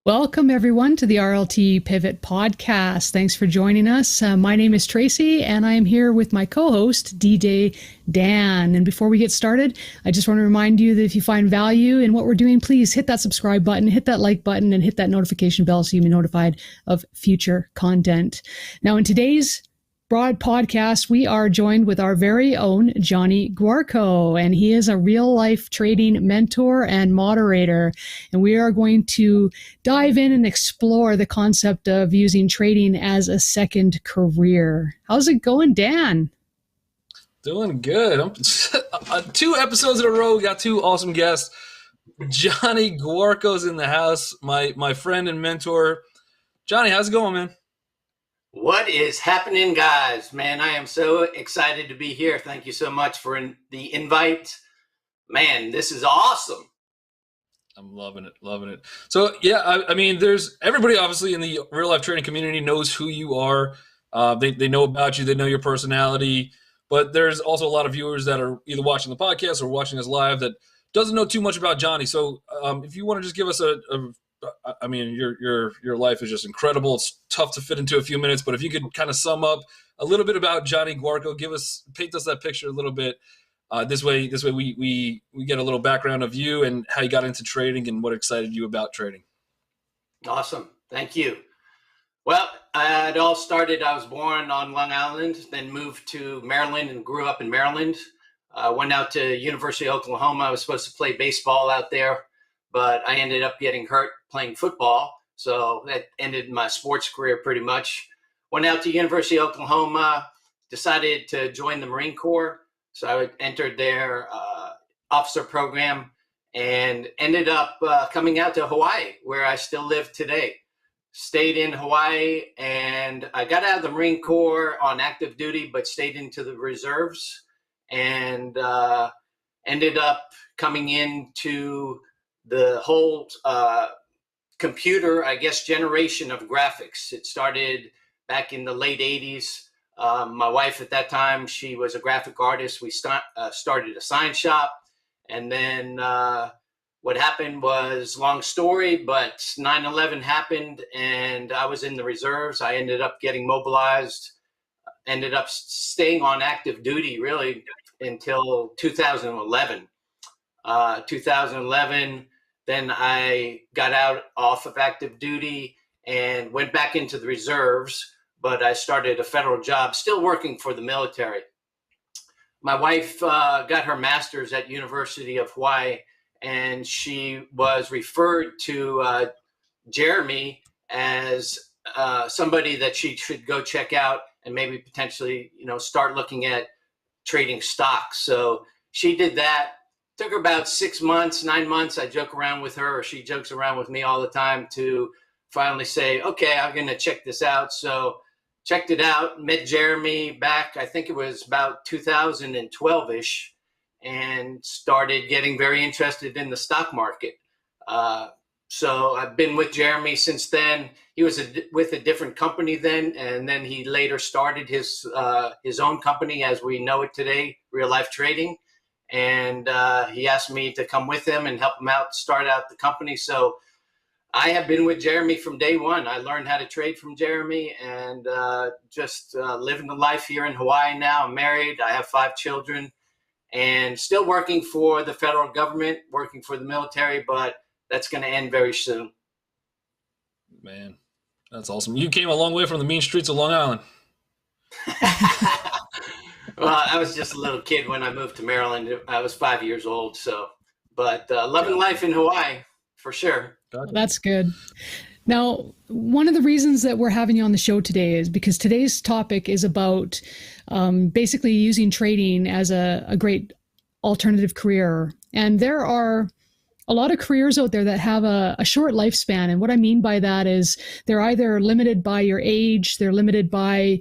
Welcome, everyone, to the RLT Pivot Podcast. Thanks for joining us. My name is Tracy, and I am here with my co-host, DJ Dan. And before we get started, I just want to remind you that if you find value in what we're doing, please hit that subscribe button, hit that like button, and hit that notification bell so you'll be notified of future content. Now, in today's broad podcast, we are joined with our very own Jonny Guarco, and he is a real life trading mentor and moderator. And we are going to dive in and explore the concept of using trading as a second career. How's it going, Dan? Doing good. I'm 2 episodes in a row. We got 2 awesome guests. Jonny Guarco's in the house, my friend and mentor. Jonny, how's it going, man? What is happening, guys? Man, I am so excited to be here. Thank you so much for the invite. Man, this is awesome. I'm loving it. So, yeah, I mean, there's everybody obviously in the real life trading community knows who you are. They know about you. They know your personality. But there's also a lot of viewers that are either watching the podcast or watching us live that doesn't know too much about Jonny. So if you want to just give us I mean, your life is just incredible. It's tough to fit into a few minutes, but if you could kind of sum up a little bit about Jonny Guarco, paint us that picture a little bit. This way we get a little background of you and how you got into trading and what excited you about trading. Awesome. Thank you. Well, it all started, I was born on Long Island, then moved to Maryland and grew up in Maryland. Went out to University of Oklahoma. I was supposed to play baseball out there, but I ended up getting hurt playing football. So that ended my sports career pretty much. Went out to University of Oklahoma, decided to join the Marine Corps. So I entered their officer program and ended up coming out to Hawaii, where I still live today. Stayed in Hawaii, and I got out of the Marine Corps on active duty, but stayed into the reserves and ended up coming into the whole computer, I guess, generation of graphics. It started back in the late 80s. My wife at that time, she was a graphic artist. We started a sign shop. And then what happened was, long story, but 9/11 happened and I was in the reserves. I ended up getting mobilized, ended up staying on active duty really until 2011. 2011, then I got out off of active duty and went back into the reserves, but I started a federal job, still working for the military. My wife got her master's at University of Hawaii, and she was referred to Jerremy as somebody that she should go check out and maybe potentially, start looking at trading stocks. So she did that. Took her about 6 months, 9 months. I joke around with her, or she jokes around with me all the time, to finally say, okay, I'm going to check this out. So checked it out, met Jerremy back, I think it was about 2012-ish, and started getting very interested in the stock market. So I've been with Jerremy since then. He was with a different company then, and then he later started his own company as we know it today, Real Life Trading. And he asked me to come with him and help him out, start out the company. So I have been with Jerremy from day one. I learned how to trade from Jerremy, and just living the life here in Hawaii now. I'm married. I have 5 children and still working for the federal government, working for the military, but that's going to end very soon. Man, that's awesome. You came a long way from the mean streets of Long Island. Well, I was just a little kid when I moved to Maryland. I was 5 years old. But loving life in Hawaii, for sure. Well, that's good. Now, one of the reasons that we're having you on the show today is because today's topic is about basically using trading as a great alternative career. And there are a lot of careers out there that have a short lifespan. And what I mean by that is they're either limited by your age, they're limited by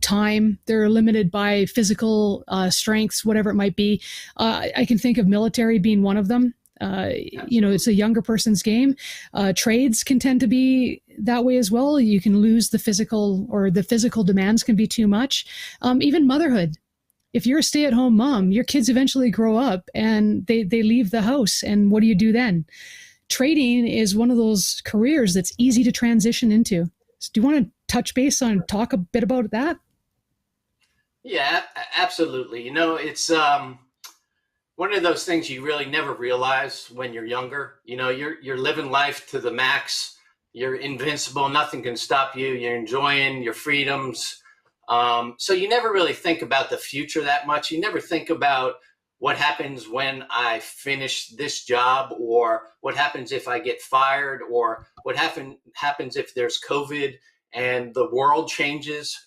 time, they're limited by physical strengths, whatever it might be. I can think of military being one of them. It's a younger person's game. Trades can tend to be that way as well. You can lose the physical, or the physical demands can be too much. Even motherhood. if you're a stay-at-home mom, your kids eventually grow up and they leave the house. And what do you do then? Trading is one of those careers that's easy to transition into. So do you want to touch base on, talk a bit about that? Yeah, absolutely. It's one of those things you really never realize when you're younger. You're living life to the max. You're invincible. Nothing can stop you. You're enjoying your freedoms. So you never really think about the future that much. You never think about what happens when I finish this job, or what happens if I get fired, or what happens if there's COVID and the world changes.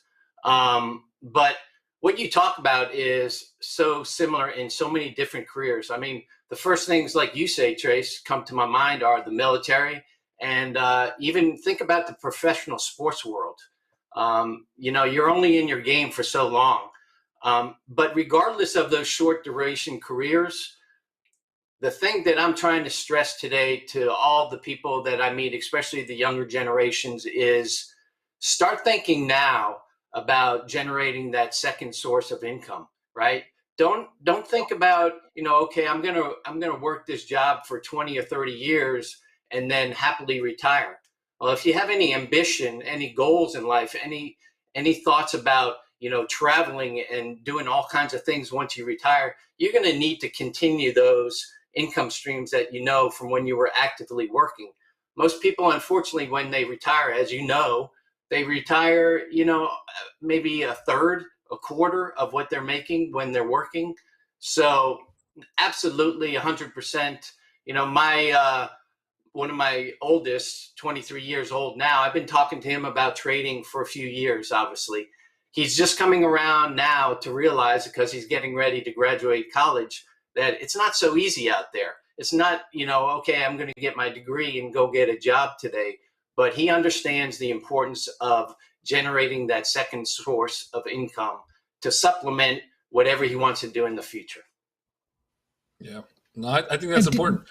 But what you talk about is so similar in so many different careers. I mean, the first things, like you say, Trace, come to my mind are the military, and even think about the professional sports world. You're only in your game for so long. But regardless of those short duration careers, the thing that I'm trying to stress today to all the people that I meet, especially the younger generations, is start thinking now about generating that second source of income, right? Don't think about, okay, I'm gonna work this job for 20 or 30 years and then happily retire. Well, if you have any ambition, any goals in life, any thoughts about, traveling and doing all kinds of things once you retire, you're going to need to continue those income streams that from when you were actively working. Most people, unfortunately, when they retire, as they retire, maybe a third, a quarter of what they're making when they're working. So absolutely 100%, one of my oldest, 23 years old now, I've been talking to him about trading for a few years, obviously. He's just coming around now to realize, because he's getting ready to graduate college, that it's not so easy out there. It's not, okay, I'm going to get my degree and go get a job today. But he understands the importance of generating that second source of income to supplement whatever he wants to do in the future. Yeah, no, I think that's important.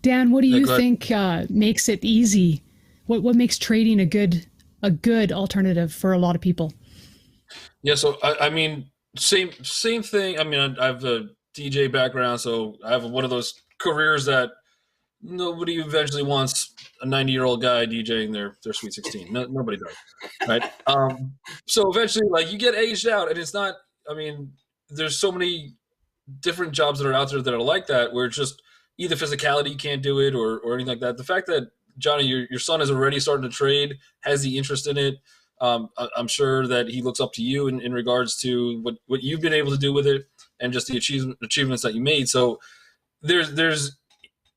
Dan, what do you think makes it easy? What makes trading a good alternative for a lot of people? Yeah, so I mean, same thing. I mean, I have a DJ background, so I have one of those careers that nobody eventually wants a 90-year-old guy DJing their Sweet 16. Nobody does, right? So eventually, like, you get aged out, and it's not. I mean, there's so many different jobs that are out there that are like that, where it's just either physicality, you can't do it, or anything like that. The fact that, Jonny, your son is already starting to trade, has the interest in it. I'm sure that he looks up to you in regards to what you've been able to do with it, and just the achievements that you made. So there's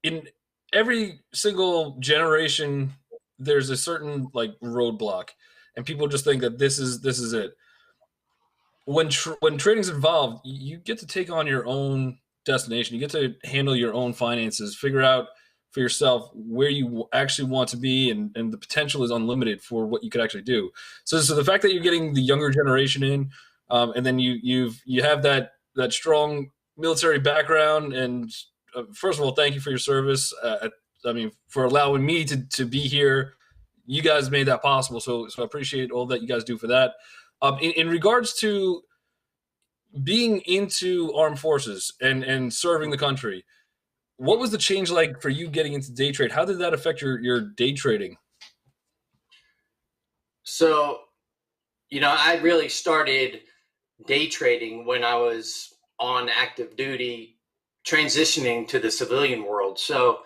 in every single generation, there's a certain like roadblock, and people just think that this is it. When trading's involved, you get to take on your own destination. You get to handle your own finances, figure out for yourself where you actually want to be, and the potential is unlimited for what you could actually do. So the fact that you're getting the younger generation in, and then you have that strong military background, and first of all, thank you for your service. I mean, for allowing me to be here. You guys made that possible, so I appreciate all that you guys do for that. In regards to being into armed forces and serving the country, what was the change like for you getting into day trade? How did that affect your day trading? So, I really started day trading when I was on active duty, transitioning to the civilian world. So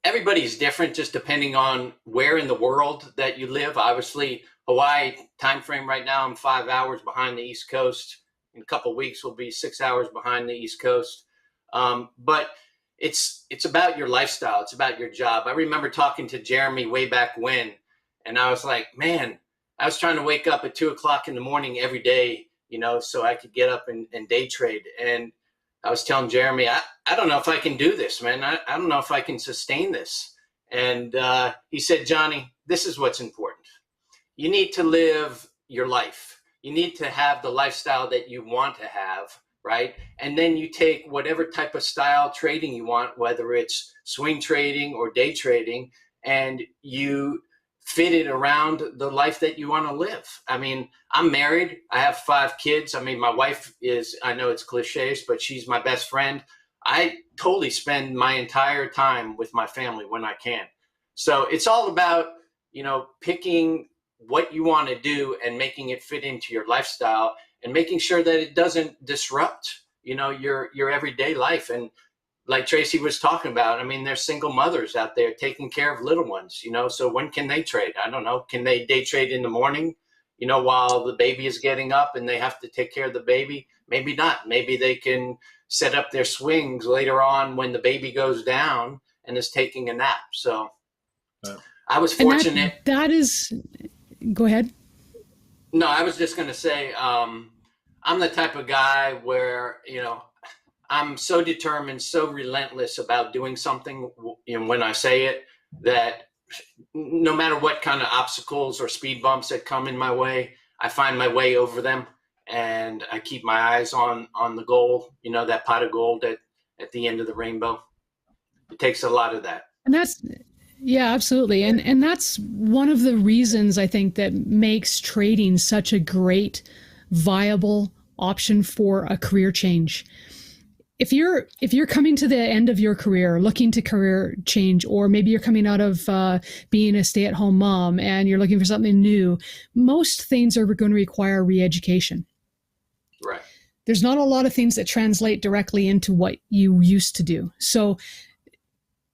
everybody's different, just depending on where in the world that you live. Obviously, Hawaii time frame right now, I'm 5 hours behind the East Coast. In a couple of weeks, we'll be 6 hours behind the East Coast. But it's about your lifestyle. It's about your job. I remember talking to Jerremy way back when, and I was like, man, I was trying to wake up at 2 o'clock in the morning every day, so I could get up and day trade. And I was telling Jerremy, I don't know if I can do this, man. I don't know if I can sustain this. And he said, Jonny, this is what's important. You need to live your life. You need to have the lifestyle that you want to have, right? And then you take whatever type of style trading you want, whether it's swing trading or day trading, and you fit it around the life that you want to live. I mean, I'm married. I have 5 kids. I mean, my wife is, I know it's cliches, but she's my best friend. I totally spend my entire time with my family when I can. So it's all about, picking what you want to do and making it fit into your lifestyle and making sure that it doesn't disrupt, your everyday life. And like Tracy was talking about, I mean, there's single mothers out there taking care of little ones, so when can they trade? I don't know. Can they day trade in the morning, while the baby is getting up and they have to take care of the baby? Maybe not. Maybe they can set up their swings later on when the baby goes down and is taking a nap. So I was fortunate. That is, go ahead. No, I was just going to say, I'm the type of guy where, I'm so determined, so relentless about doing something, when I say it, that no matter what kind of obstacles or speed bumps that come in my way, I find my way over them, and I keep my eyes on the goal, that pot of gold at the end of the rainbow. It takes a lot of that. And yeah, absolutely. And that's one of the reasons I think that makes trading such a great, viable option for a career change. If you're coming to the end of your career, looking to career change, or maybe you're coming out of being a stay-at-home mom and you're looking for something new, most things are going to require re-education. Right. There's not a lot of things that translate directly into what you used to do. So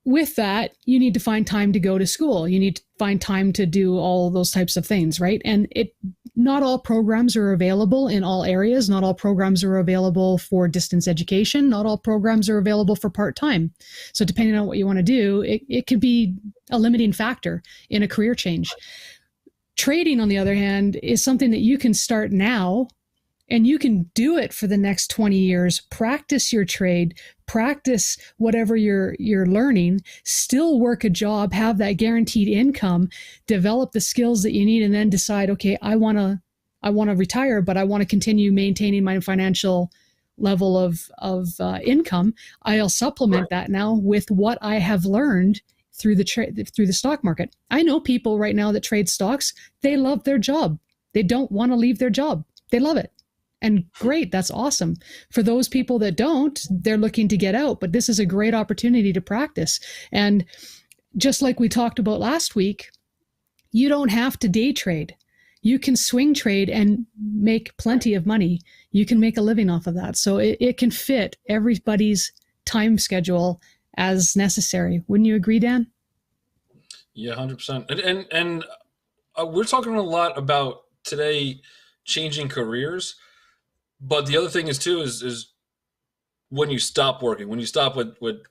with that, you need to find time to go to school. You need to find time to do all those types of things, right? And not all programs are available in all areas. Not all programs are available for distance education. Not all programs are available for part-time. So depending on what you want to do, it could be a limiting factor in a career change. Trading, on the other hand, is something that you can start now, and you can do it for the next 20 years. Practice your trade, practice whatever you're learning, still work a job, have that guaranteed income, develop the skills that you need, and then decide, okay, I want to retire, but I want to continue maintaining my financial level of income. I'll supplement that now with what I have learned through the stock market. I know people right now that trade stocks. They love their job. They don't want to leave their job. They love it. And great, that's awesome. For those people that don't, they're looking to get out, but this is a great opportunity to practice. And just like we talked about last week, you don't have to day trade. You can swing trade and make plenty of money. You can make a living off of that. So it can fit everybody's time schedule as necessary. Wouldn't you agree, Dan? Yeah, 100%. And we're talking a lot about today changing careers. But the other thing is too is when you stop working, when you stop with what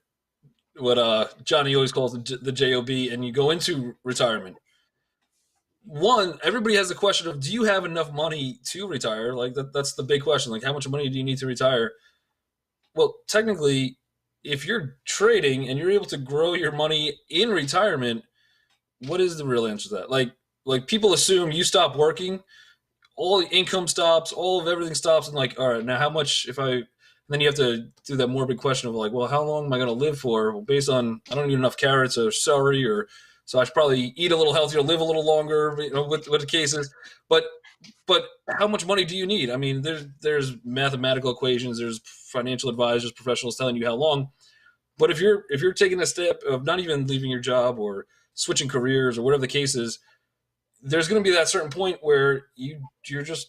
Johnny always calls the job, and you go into retirement. One, everybody has the question of, do you have enough money to retire? Like that's the big question. Like, how much money do you need to retire? Well, technically, if you're trading and you're able to grow your money in retirement, what is the real answer to that? Like people assume you stop working, all the income stops, all of everything stops, and like, all right, now how much and then you have to do that morbid question of like, well, how long am I going to live for? Well, based on, I don't need enough carrots or celery, so I should probably eat a little healthier, live a little longer, what the case is. But how much money do you need? I mean, there's mathematical equations, there's financial advisors, professionals telling you how long. But if you're taking a step of not even leaving your job or switching careers or whatever the case is, there's going to be that certain point where you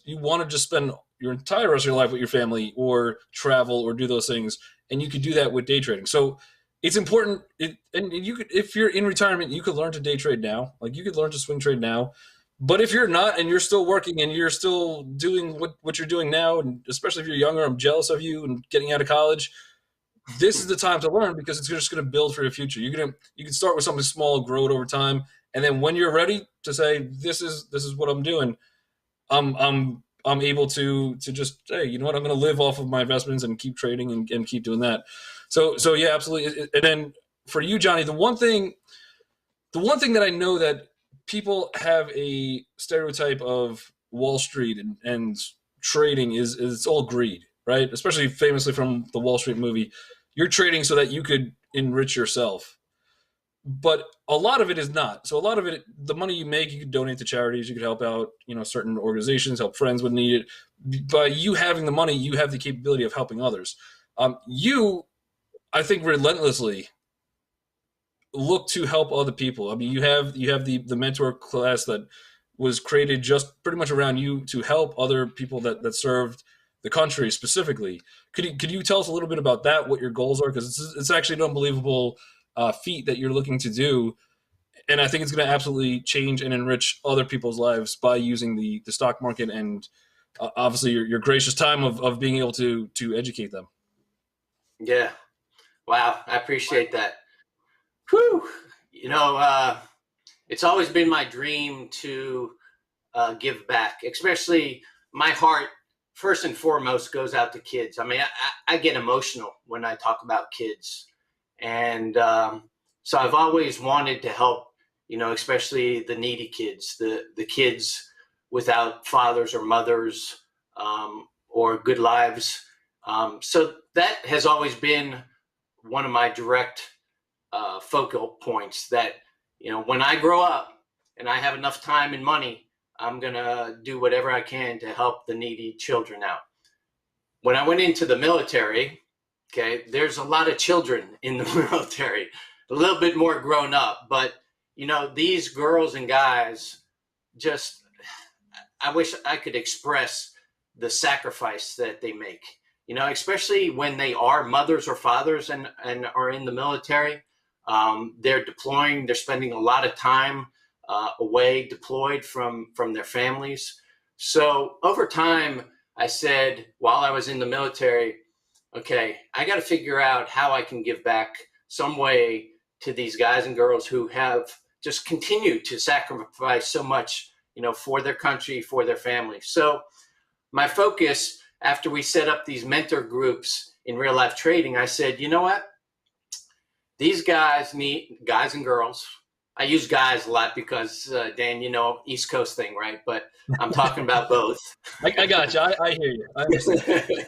want to just spend your entire rest of your life with your family or travel or do those things, and you could do that with day trading. So it's important, and you could, if you're in retirement, you could learn to day trade now. Like, you could learn to swing trade now. But if you're not, and you're still working and you're still doing what you're doing now, and especially if you're younger, I'm jealous of you and getting out of college. This is the time to learn, because it's just going to build for your future. You can start with something small, grow it over time. And then when you're ready to say, this is what I'm doing, I'm able to just, hey, you know what, I'm going to live off of my investments and keep trading and keep doing that. So yeah, absolutely. And then for you, Johnny, the one thing that I know that people have a stereotype of Wall Street and trading is it's all greed, right? Especially famously from the Wall Street movie. You're trading so that you could enrich yourself. but a lot of it is not. So a lot of it, the money you make, you could donate to charities, you could help out, certain organizations, help friends when needed. By you having the money, you have the capability of helping others. You, I think, relentlessly look to help other people. I mean, you have the mentor class that was created just pretty much around you to help other people that served the country specifically. Could you tell us a little bit about that? What your goals are? Because it's actually an unbelievable feat that you're looking to do, and I think it's going to absolutely change and enrich other people's lives by using the stock market and obviously your gracious time of being able to educate them. Yeah. Wow. I appreciate that. Whew. It's always been my dream to give back, especially my heart, first and foremost, goes out to kids. I mean, I get emotional when I talk about kids. And so I've always wanted to help, especially the needy kids, the kids without fathers or mothers or good lives. So that has always been one of my direct focal points that, when I grow up and I have enough time and money, I'm going to do whatever I can to help the needy children out. When I went into the military, okay, there's a lot of children in the military, a little bit more grown up, but these girls and guys, just, I wish I could express the sacrifice that they make, especially when they are mothers or fathers and are in the military. They're deploying, they're spending a lot of time away, deployed from their families. So over time, I said, while I was in the military, okay, I got to figure out how I can give back some way to these guys and girls who have just continued to sacrifice so much, for their country, for their family. So my focus, after we set up these mentor groups in real life trading, I said, you know what? These guys need, guys and girls, I use guys a lot because, Dan, East Coast thing, right? But I'm talking about both. I got you. I hear you. I understand.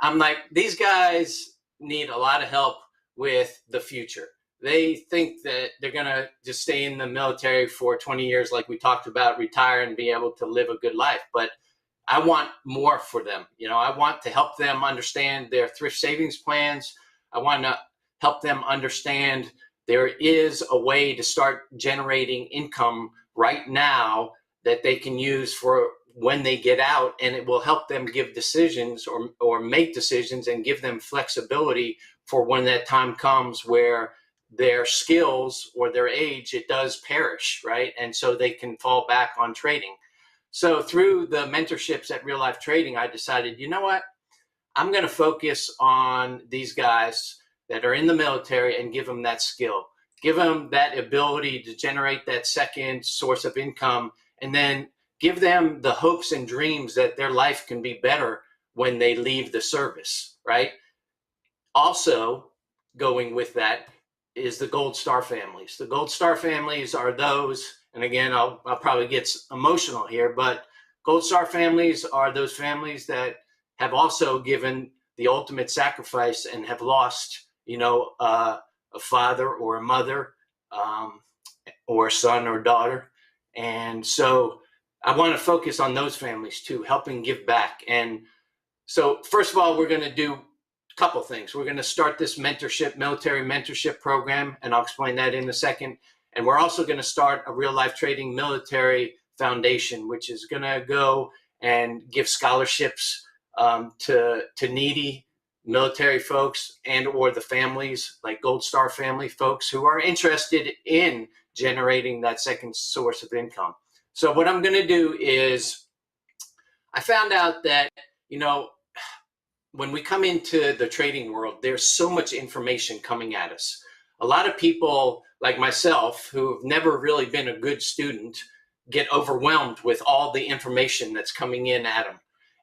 I'm like, these guys need a lot of help with the future. They think that they're going to just stay in the military for 20 years, like we talked about, retire and be able to live a good life. But I want more for them. I want to help them understand their thrift savings plans. I want to help them understand there is a way to start generating income right now that they can use for when they get out, and it will help them give decisions or make decisions and give them flexibility for when that time comes where their skills or their age, it does perish, right? And so they can fall back on trading. So through the mentorships at Real Life Trading, I decided, you know what? I'm going to focus on these guys that are in the military and give them that skill, give them that ability to generate that second source of income, and then give them the hopes and dreams that their life can be better when they leave the service, right? Also, going with that is the Gold Star families. The Gold Star families are those, and again, I'll probably get emotional here, but Gold Star families are those families that have also given the ultimate sacrifice and have lost, a father or a mother, or a son or daughter. And so I want to focus on those families too, helping give back. And so first of all, we're going to do a couple things. We're going to start this mentorship, military mentorship program, and I'll explain that in a second. And we're also going to start a Real Life Trading Military Foundation, which is going to go and give scholarships to needy military folks and or the families, like Gold Star family folks who are interested in generating that second source of income. So what I'm going to do is, I found out that, when we come into the trading world, there's so much information coming at us. A lot of people like myself who have never really been a good student get overwhelmed with all the information that's coming in at them.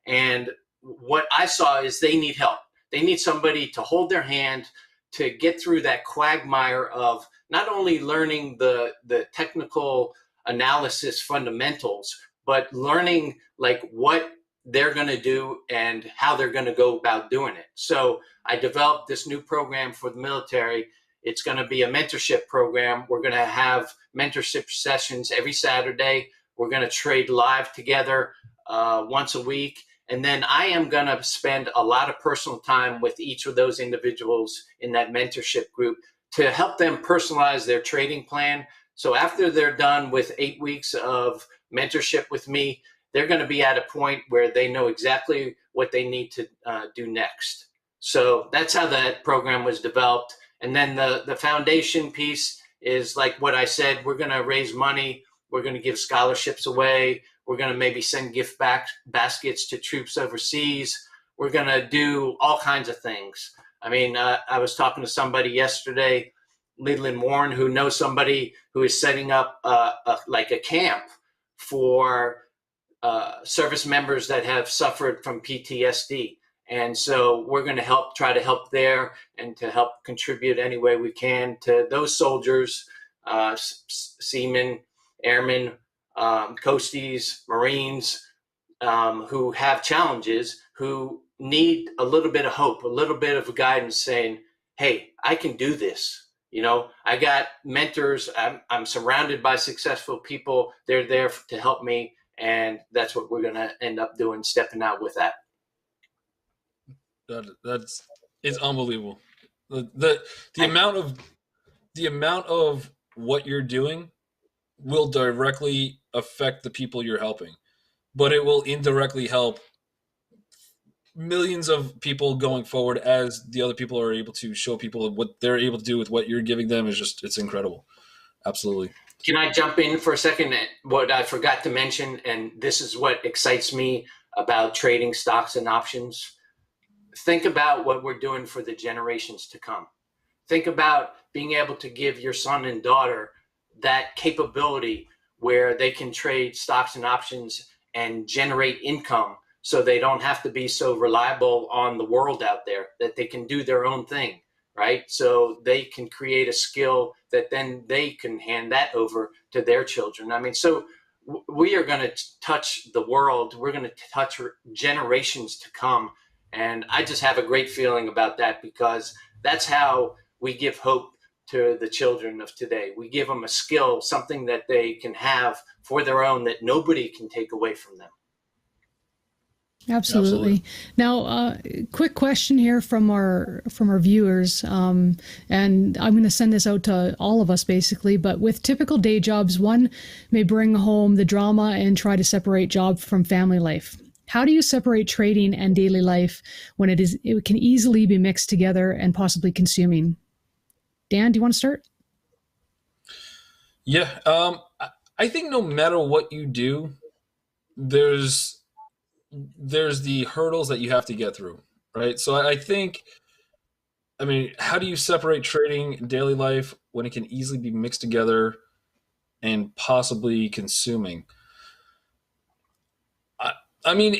And what I saw is they need help. They need somebody to hold their hand to get through that quagmire of not only learning the technical analysis fundamentals, but learning like what they're going to do and how they're going to go about doing it. So I developed this new program for the military. It's going to be a mentorship program. We're going to have mentorship sessions every Saturday. We're going to trade live together once a week. And then I am going to spend a lot of personal time with each of those individuals in that mentorship group to help them personalize their trading plan. So after they're done with 8 weeks of mentorship with me, they're going to be at a point where they know exactly what they need to do next. So that's how that program was developed. And then the foundation piece is like what I said, we're going to raise money. We're going to give scholarships away. We're going to maybe send gift baskets to troops overseas. We're going to do all kinds of things. I mean, I was talking to somebody yesterday, Leland Warren, who knows somebody who is setting up like a camp for service members that have suffered from PTSD. And so we're going to try to help there and to help contribute any way we can to those soldiers, seamen, airmen, coasties, Marines, who have challenges, who need a little bit of hope, a little bit of guidance saying, hey, I can do this. You know, I got mentors. I'm surrounded by successful people. They're there to help me. And that's what we're going to end up doing, stepping out with that. It's unbelievable. The amount of what you're doing will directly affect the people you're helping, but it will indirectly help millions of people going forward as the other people are able to show people what they're able to do with what you're giving them. It's incredible. Absolutely. Can I jump in for a second? What I forgot to mention, and this is what excites me about trading stocks and options. Think about what we're doing for the generations to come. Think about being able to give your son and daughter that capability where they can trade stocks and options and generate income so they don't have to be so reliable on the world out there, that they can do their own thing, right? So they can create a skill that then they can hand that over to their children. I mean, so we are going to touch the world. We're going to touch generations to come. And I just have a great feeling about that, because that's how we give hope to the children of today. We give them a skill, something that they can have for their own that nobody can take away from them. Absolutely. Now, quick question here from our viewers, and I'm going to send this out to all of us basically. But with typical day jobs, one may bring home the drama and try to separate job from family life. How do you separate trading and daily life when it can easily be mixed together and possibly consuming? Dan, do you want to start? Yeah, I think no matter what you do, there's the hurdles that you have to get through, right? So I think, I mean, how do you separate trading and daily life when it can easily be mixed together and possibly consuming? I mean,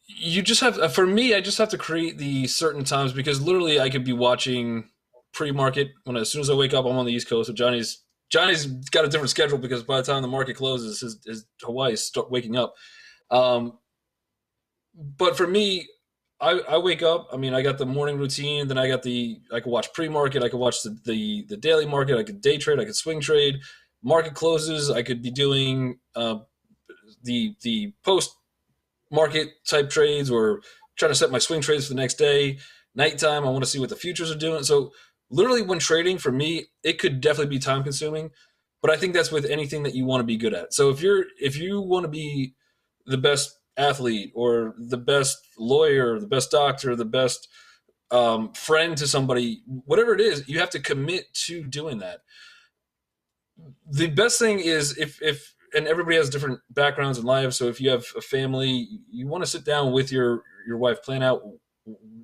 you just have, for me, I just have to create the certain times, because literally I could be watching pre-market as soon as I wake up. I'm on the East Coast, so Johnny's got a different schedule, because by the time the market closes, his Hawaii start waking up. But for me, I wake up. I mean, I got the morning routine. Then I could watch pre-market. I could watch the daily market. I could day trade. I could swing trade. Market closes. I could be doing the post-market type trades, or trying to set my swing trades for the next day. Nighttime, I want to see what the futures are doing. So literally when trading, for me, it could definitely be time consuming, but I think that's with anything that you want to be good at. So if you want to be the best athlete, or the best lawyer, the best doctor, the best friend to somebody, whatever it is, you have to commit to doing that. The best thing is if and everybody has different backgrounds in life. So if you have a family, you want to sit down with your wife, plan out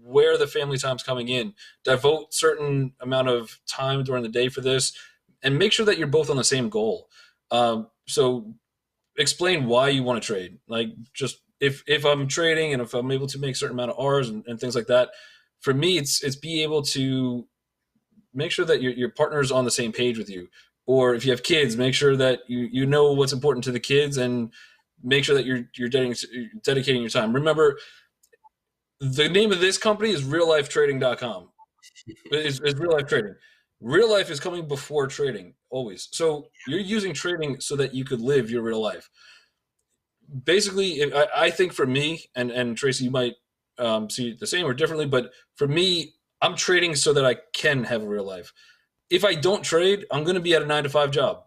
where the family time's coming in, devote certain amount of time during the day for this, and make sure that you're both on the same goal. So explain why you want to trade. Like, just if I'm trading and if I'm able to make a certain amount of R's and things like that, for me, it's be able to make sure that your partner's on the same page with you. Or if you have kids, make sure that you know what's important to the kids, and make sure that you're dedicating your time. Remember, the name of this company is reallifetrading.com. It's real life trading. real life is coming before trading always. So you're using trading so that you could live your real life. Basically, I think for me, and Tracy, you might see it the same or differently, but for me, I'm trading so that I can have a real life. If I don't trade, I'm going to be at a 9-to-5 job.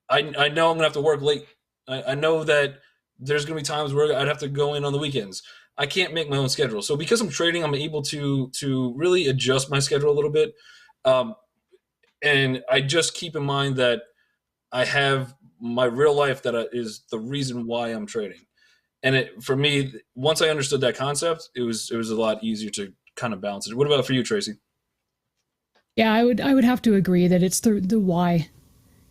I know I'm going to have to work late. I know that there's going to be times where I'd have to go in on the weekends. I can't make my own schedule. So because I'm trading, I'm able to really adjust my schedule a little bit. And I just keep in mind that I have my real life that is the reason why I'm trading. And for me, once I understood that concept, it was a lot easier to kind of balance it. What about for you, Tracy? Yeah, I would have to agree that it's the why,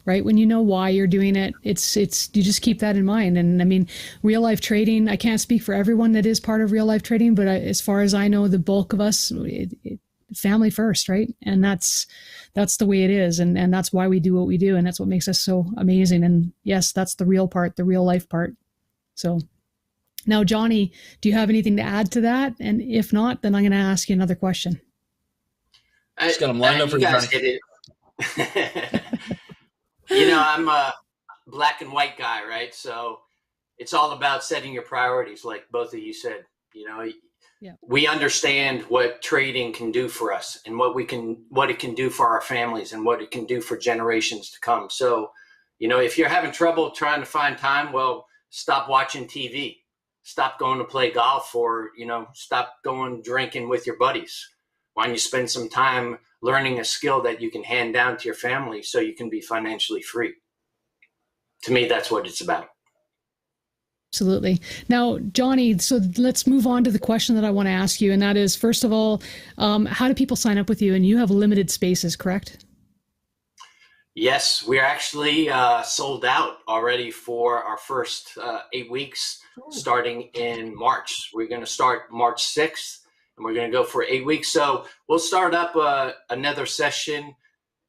right? When you know why you're doing it, it's you just keep that in mind. And I mean, real life trading, I can't speak for everyone that is part of real life trading, but as far as I know, the bulk of us, family first, right? And that's the way it is. And that's why we do what we do. And that's what makes us so amazing. And yes, that's the real part, the real life part. So now, Jonny, do you have anything to add to that? And if not, then I'm going to ask you another question. Just got them lined up for you you, guys Jonny. Hit it. You know, I'm a black and white guy, right? So it's all about setting your priorities, like both of you said. You know, yeah. We understand what trading can do for us and what it can do for our families and what it can do for generations to come. So, you know, if you're having trouble trying to find time, well, stop watching TV, stop going to play golf, or, you know, stop going drinking with your buddies. Why don't you spend some time learning a skill that you can hand down to your family so you can be financially free? To me, that's what it's about. Absolutely. Now, Jonny, so let's move on to the question that I want to ask you. And that is, first of all, how do people sign up with you? And you have limited spaces, correct? Yes, we're actually sold out already for our first 8 weeks, starting in March. We're going to start March 6th. And we're going to go for 8 weeks. So we'll start up another session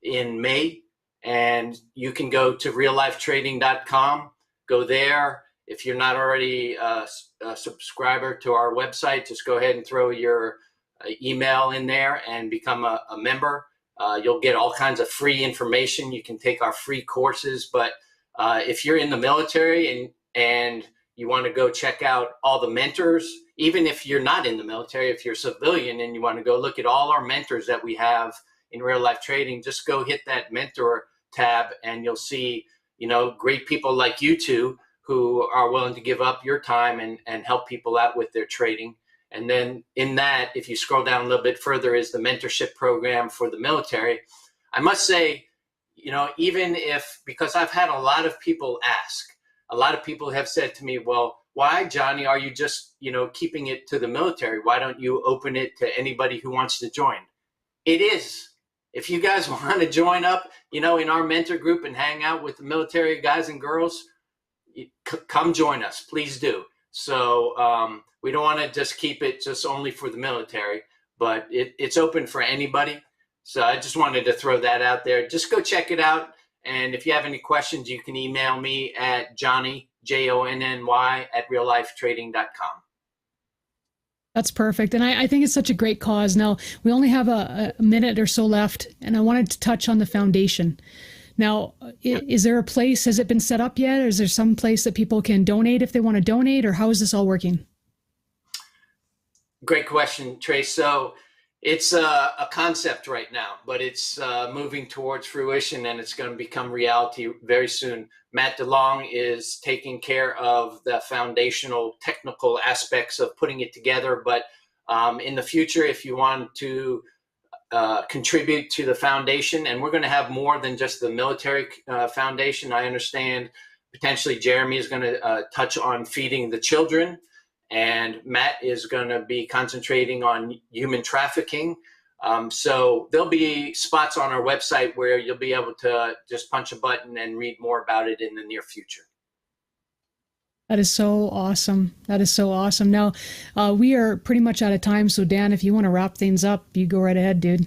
in May, and you can go to reallifetrading.com. Go there. If you're not already a subscriber to our website, just go ahead and throw your email in there and become a member. You'll get all kinds of free information. You can take our free courses. But if you're in the military and you want to go check out all the mentors, even if you're not in the military, if you're a civilian and you want to go look at all our mentors that we have in real life trading, just go hit that mentor tab and you'll see, you know, great people like you two who are willing to give up your time and help people out with their trading. And then in that, if you scroll down a little bit further, is the mentorship program for the military. I must say, you know, even if, because I've had a lot of people ask, a lot of people have said to me, well, why, Jonny, are you just, you know, keeping it to the military? Why don't you open it to anybody who wants to join? It is. If you guys want to join up, you know, in our mentor group and hang out with the military guys and girls, come join us. Please do. So we don't want to just keep it just only for the military, but it's open for anybody. So I just wanted to throw that out there. Just go check it out. And if you have any questions, you can email me at Jonny, Jonny, at reallifetrading.com. That's perfect. And I think it's such a great cause. Now, we only have a minute or so left, and I wanted to touch on the foundation. Now, is there a place, has it been set up yet? Or is there some place that people can donate if they want to donate? Or how is this all working? Great question, Trace. So it's a concept right now, but it's moving towards fruition and it's going to become reality very soon. Matt DeLong is taking care of the foundational technical aspects of putting it together. But in the future, if you want to contribute to the foundation, and we're going to have more than just the military foundation. I understand potentially Jerremy is going to touch on feeding the children, and Matt is going to be concentrating on human trafficking. So there'll be spots on our website where you'll be able to just punch a button and read more about it in the near future. That is so awesome. That is so awesome. Now, we are pretty much out of time. So, Dan, if you want to wrap things up, you go right ahead, dude.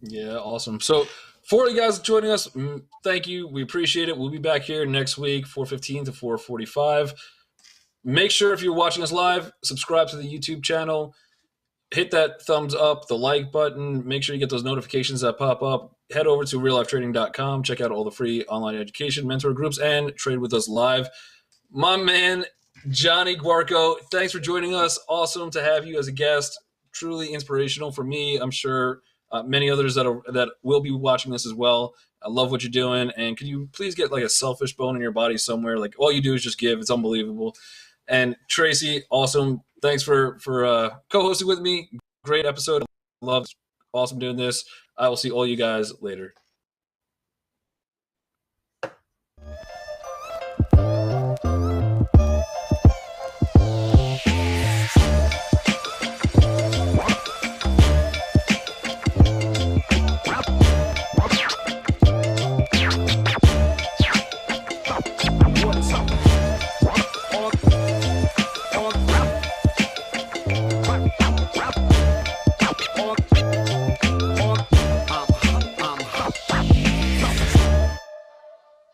Yeah, awesome. So, for you guys joining us, thank you. We appreciate it. We'll be back here next week, 4:15 to 4:45. Make sure if you're watching us live, subscribe to the YouTube channel. hit that thumbs up, the like button. Make sure you get those notifications that pop up. Head over to reallifetrading.com. Check out all the free online education, mentor groups, and trade with us live. My man, Jonny Guarco, thanks for joining us. Awesome to have you as a guest. Truly inspirational for me. I'm sure many others that will be watching this as well. I love what you're doing. And can you please get like a selfish bone in your body somewhere? Like all you do is just give. It's unbelievable. And Tracy, awesome. Thanks for co-hosting with me. Great episode. Love. Awesome doing this. I will see all you guys later.